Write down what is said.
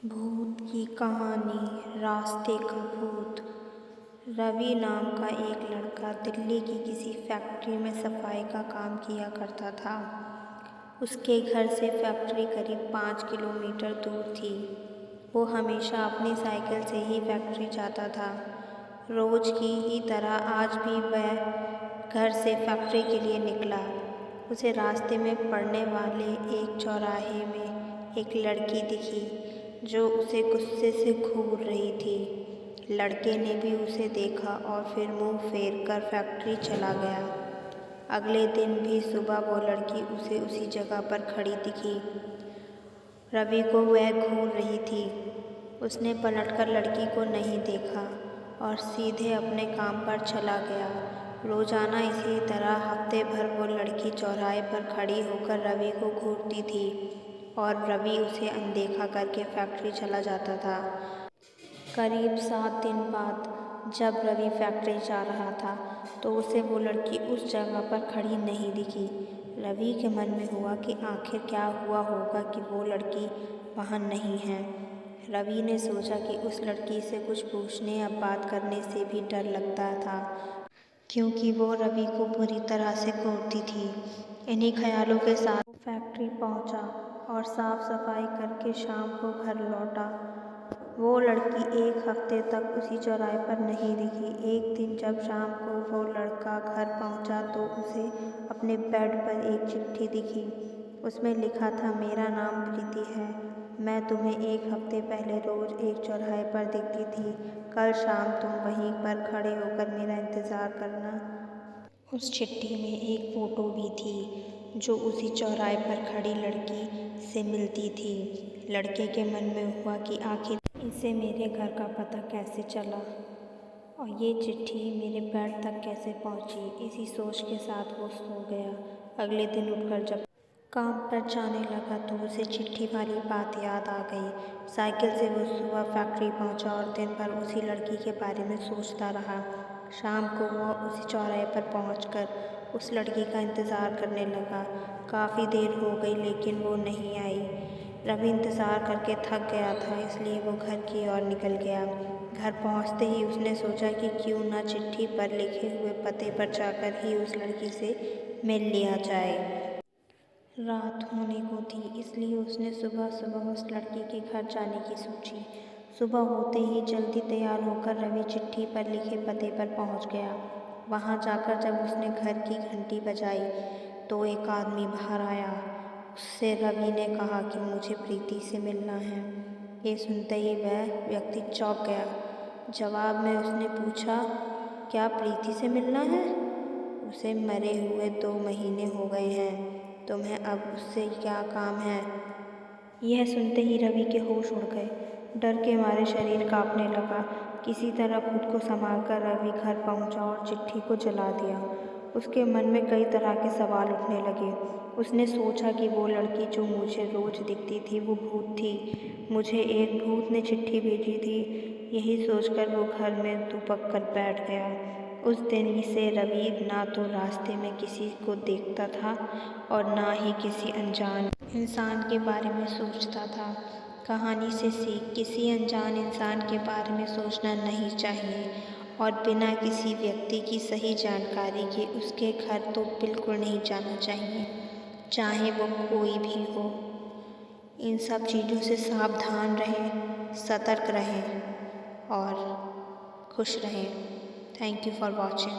भूत की कहानी। रास्ते का भूत। रवि नाम का एक लड़का दिल्ली की किसी फैक्ट्री में सफाई का काम किया करता था। उसके घर से फैक्ट्री करीब 5 किलोमीटर दूर थी। वो हमेशा अपनी साइकिल से ही फैक्ट्री जाता था। रोज की ही तरह आज भी वह घर से फैक्ट्री के लिए निकला। उसे रास्ते में पड़ने वाले एक चौराहे में एक लड़की दिखी जो उसे गुस्से से घूर रही थी। लड़के ने भी उसे देखा और फिर मुंह फेर कर फैक्ट्री चला गया। अगले दिन भी सुबह वो लड़की उसे उसी जगह पर खड़ी दिखी। रवि को वह घूर रही थी। उसने पलटकर लड़की को नहीं देखा और सीधे अपने काम पर चला गया। रोजाना इसी तरह हफ्ते भर वो लड़की चौराहे पर खड़ी होकर रवि को घूरती थी और रवि उसे अनदेखा करके फैक्ट्री चला जाता था। करीब 7 दिन बाद जब रवि फैक्ट्री जा रहा था तो उसे वो लड़की उस जगह पर खड़ी नहीं दिखी। रवि के मन में हुआ कि आखिर क्या हुआ होगा कि वो लड़की वहाँ नहीं है। रवि ने सोचा कि उस लड़की से कुछ पूछने या बात करने से भी डर लगता था क्योंकि वो रवि को बुरी तरह से घूरती थी। इन्हीं ख्यालों के साथ वो फैक्ट्री पहुंचा और साफ सफाई करके शाम को घर लौटा। वो लड़की एक हफ्ते तक उसी चौराहे पर नहीं दिखी। एक दिन जब शाम को वो लड़का घर पहुंचा तो उसे अपने बेड पर एक चिट्ठी दिखी। उसमें लिखा था, मेरा नाम प्रीति है। मैं तुम्हें एक हफ्ते पहले रोज एक चौराहे पर दिखती थी। कल शाम तुम वहीं पर खड़े होकर मेरा इंतज़ार करना। उस चिट्ठी में एक फ़ोटो भी थी जो उसी चौराहे पर खड़ी लड़की से मिलती थी। लड़के के मन में हुआ कि आखिर इसे मेरे घर का पता कैसे चला और ये चिट्ठी मेरे बेड तक कैसे पहुंची। इसी सोच के साथ वो सो गया। अगले दिन उठकर जब काम पर जाने लगा तो उसे चिट्ठी वाली बात याद आ गई। साइकिल से वो सुबह फैक्ट्री पहुंचा और दिन भर उसी लड़की के बारे में सोचता रहा। शाम को वो उसी चौराहे पर पहुंचकर उस लड़की का इंतज़ार करने लगा। काफ़ी देर हो गई लेकिन वो नहीं आई। रवि इंतज़ार करके थक गया था इसलिए वो घर की ओर निकल गया। घर पहुंचते ही उसने सोचा कि क्यों ना चिट्ठी पर लिखे हुए पते पर जाकर ही उस लड़की से मिल लिया जाए। रात होने को थी इसलिए उसने सुबह सुबह उस लड़की के घर जाने की सोची। सुबह होते ही जल्दी तैयार होकर रवि चिट्ठी पर लिखे पते पर पहुंच गया। वहां जाकर जब उसने घर की घंटी बजाई तो एक आदमी बाहर आया। उससे रवि ने कहा कि मुझे प्रीति से मिलना है। ये सुनते ही वह व्यक्ति चौंक गया। जवाब में उसने पूछा, क्या प्रीति से मिलना है? उसे मरे हुए 2 महीने हो गए हैं। तुम्हें अब उससे क्या काम है? यह सुनते ही रवि के होश उड़ गए। डर के मारे शरीर कांपने लगा। किसी तरह खुद को संभालकर रवि घर पहुंचा और चिट्ठी को जला दिया। उसके मन में कई तरह के सवाल उठने लगे। उसने सोचा कि वो लड़की जो मुझे रोज दिखती थी वो भूत थी। मुझे एक भूत ने चिट्ठी भेजी थी। यही सोचकर वो घर में दुबक कर बैठ गया। उस दिन से रवि ना तो रास्ते में किसी को देखता था और ना ही किसी अनजान इंसान के बारे में सोचता था। कहानी से सीख, किसी अनजान इंसान के बारे में सोचना नहीं चाहिए और बिना किसी व्यक्ति की सही जानकारी के उसके घर तो बिल्कुल नहीं जाना चाहिए, चाहे वो कोई भी हो। इन सब चीज़ों से सावधान रहें, सतर्क रहें और खुश रहें। Thank you for watching.